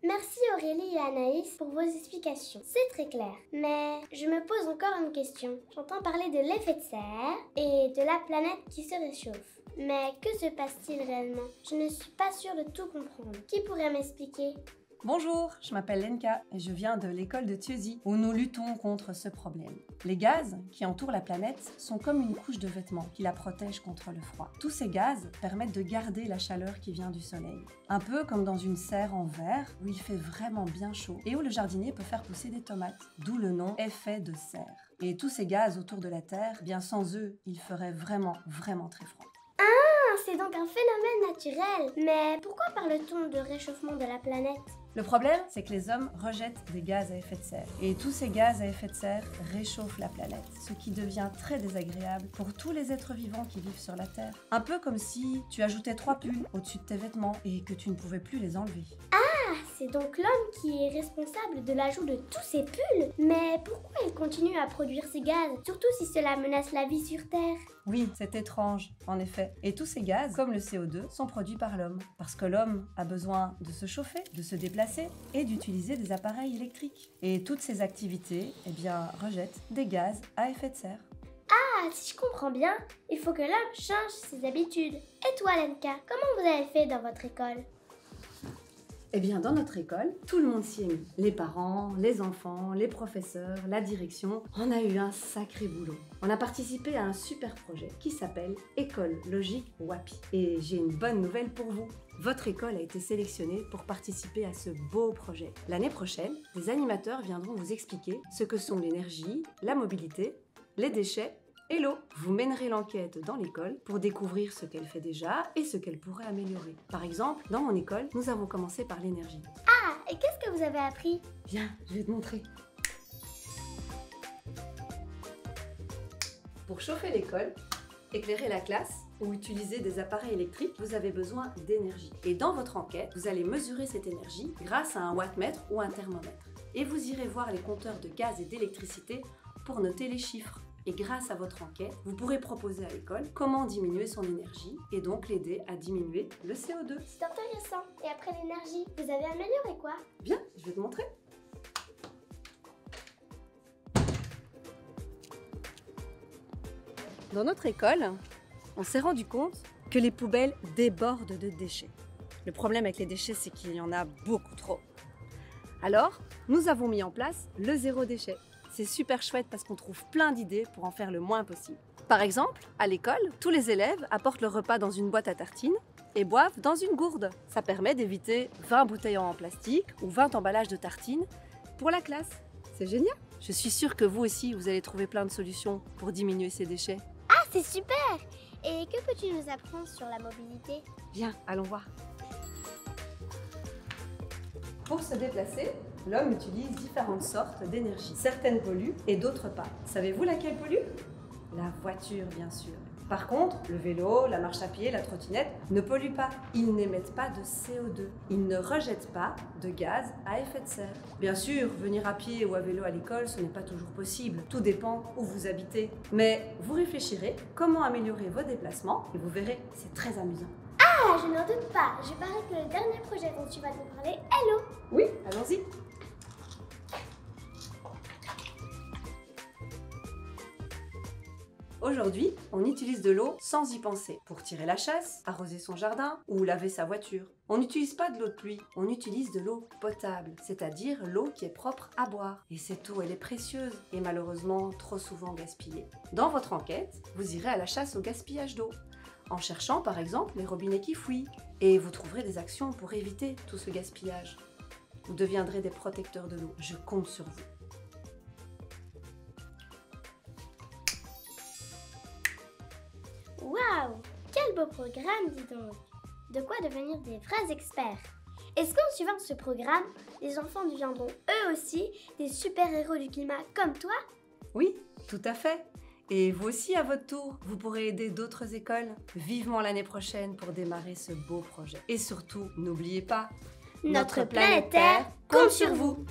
Merci Aurélie et Anaïs pour vos explications. C'est très clair. Mais je me pose encore une question. J'entends parler de l'effet de serre et de la planète qui se réchauffe. Mais que se passe-t-il réellement? Je ne suis pas sûre de tout comprendre. Qui pourrait m'expliquer? Bonjour, je m'appelle Lenka et je viens de l'école de Thieuzy où nous luttons contre ce problème. Les gaz qui entourent la planète sont comme une couche de vêtements qui la protège contre le froid. Tous ces gaz permettent de garder la chaleur qui vient du soleil. Un peu comme dans une serre en verre où il fait vraiment bien chaud et où le jardinier peut faire pousser des tomates, d'où le nom effet de serre. Et tous ces gaz autour de la Terre, bien sans eux, il ferait vraiment très froid. C'est donc un phénomène naturel. Mais pourquoi parle-t-on de réchauffement de la planète? Le problème, c'est que les hommes rejettent des gaz à effet de serre. Et tous ces gaz à effet de serre réchauffent la planète, ce qui devient très désagréable pour tous les êtres vivants qui vivent sur la Terre. Un peu comme si tu ajoutais 3 pulls au-dessus de tes vêtements et que tu ne pouvais plus les enlever. C'est donc l'homme qui est responsable de l'ajout de tous ces pulls. Mais pourquoi il continue à produire ces gaz? Surtout si cela menace la vie sur Terre. Oui, c'est étrange, en effet. Et tous ces gaz, comme le CO2, sont produits par l'homme. Parce que l'homme a besoin de se chauffer, de se déplacer et d'utiliser des appareils électriques. Et toutes ces activités, rejettent des gaz à effet de serre. Ah, si je comprends bien, il faut que l'homme change ses habitudes. Et toi, Lenka, comment vous avez fait dans votre école? Eh bien, dans notre école, tout le monde s'y est mis. Les parents, les enfants, les professeurs, la direction. On a eu un sacré boulot. On a participé à un super projet qui s'appelle École Logique WAPI. Et j'ai une bonne nouvelle pour vous. Votre école a été sélectionnée pour participer à ce beau projet. L'année prochaine, des animateurs viendront vous expliquer ce que sont l'énergie, la mobilité, les déchets et l'eau. Vous mènerez l'enquête dans l'école pour découvrir ce qu'elle fait déjà et ce qu'elle pourrait améliorer. Par exemple, dans mon école, nous avons commencé par l'énergie. Ah, et qu'est-ce que vous avez appris? Viens, je vais te montrer. Pour chauffer l'école, éclairer la classe ou utiliser des appareils électriques, vous avez besoin d'énergie. Et dans votre enquête, vous allez mesurer cette énergie grâce à un wattmètre ou un thermomètre. Et vous irez voir les compteurs de gaz et d'électricité pour noter les chiffres. Et grâce à votre enquête, vous pourrez proposer à l'école comment diminuer son énergie et donc l'aider à diminuer le CO2. C'est intéressant. Et après l'énergie, vous avez amélioré quoi? Viens, je vais te montrer. Dans notre école, on s'est rendu compte que les poubelles débordent de déchets. Le problème avec les déchets, c'est qu'il y en a beaucoup trop. Alors, nous avons mis en place le zéro déchet. C'est super chouette parce qu'on trouve plein d'idées pour en faire le moins possible. Par exemple, à l'école, tous les élèves apportent leur repas dans une boîte à tartines et boivent dans une gourde. Ça permet d'éviter 20 bouteilles en plastique ou 20 emballages de tartines pour la classe. C'est génial! Je suis sûre que vous aussi, vous allez trouver plein de solutions pour diminuer ces déchets. Ah, c'est super! Et que peux-tu nous apprendre sur la mobilité? Viens, allons voir. Pour se déplacer, l'homme utilise différentes sortes d'énergie. Certaines polluent et d'autres pas. Savez-vous laquelle pollue? La voiture, bien sûr. Par contre, le vélo, la marche à pied, la trottinette ne polluent pas. Ils n'émettent pas de CO2. Ils ne rejettent pas de gaz à effet de serre. Bien sûr, venir à pied ou à vélo à l'école, ce n'est pas toujours possible. Tout dépend où vous habitez. Mais vous réfléchirez comment améliorer vos déplacements et vous verrez, c'est très amusant. Ah, je n'en doute pas. Je parie que le dernier projet dont tu vas nous parler est l'eau. Oui, allons-y. Aujourd'hui, on utilise de l'eau sans y penser, pour tirer la chasse, arroser son jardin ou laver sa voiture. On n'utilise pas de l'eau de pluie, on utilise de l'eau potable, c'est-à-dire l'eau qui est propre à boire. Et cette eau, elle est précieuse et malheureusement trop souvent gaspillée. Dans votre enquête, vous irez à la chasse au gaspillage d'eau, en cherchant par exemple les robinets qui fuient. Et vous trouverez des actions pour éviter tout ce gaspillage. Vous deviendrez des protecteurs de l'eau. Je compte sur vous. Waouh! Quel beau programme, dis donc! De quoi devenir des vrais experts! Est-ce qu'en suivant ce programme, les enfants deviendront eux aussi des super-héros du climat comme toi? Oui, tout à fait. Et vous aussi, à votre tour, vous pourrez aider d'autres écoles vivement l'année prochaine pour démarrer ce beau projet. Et surtout, n'oubliez pas, Notre planète Terre compte sur vous!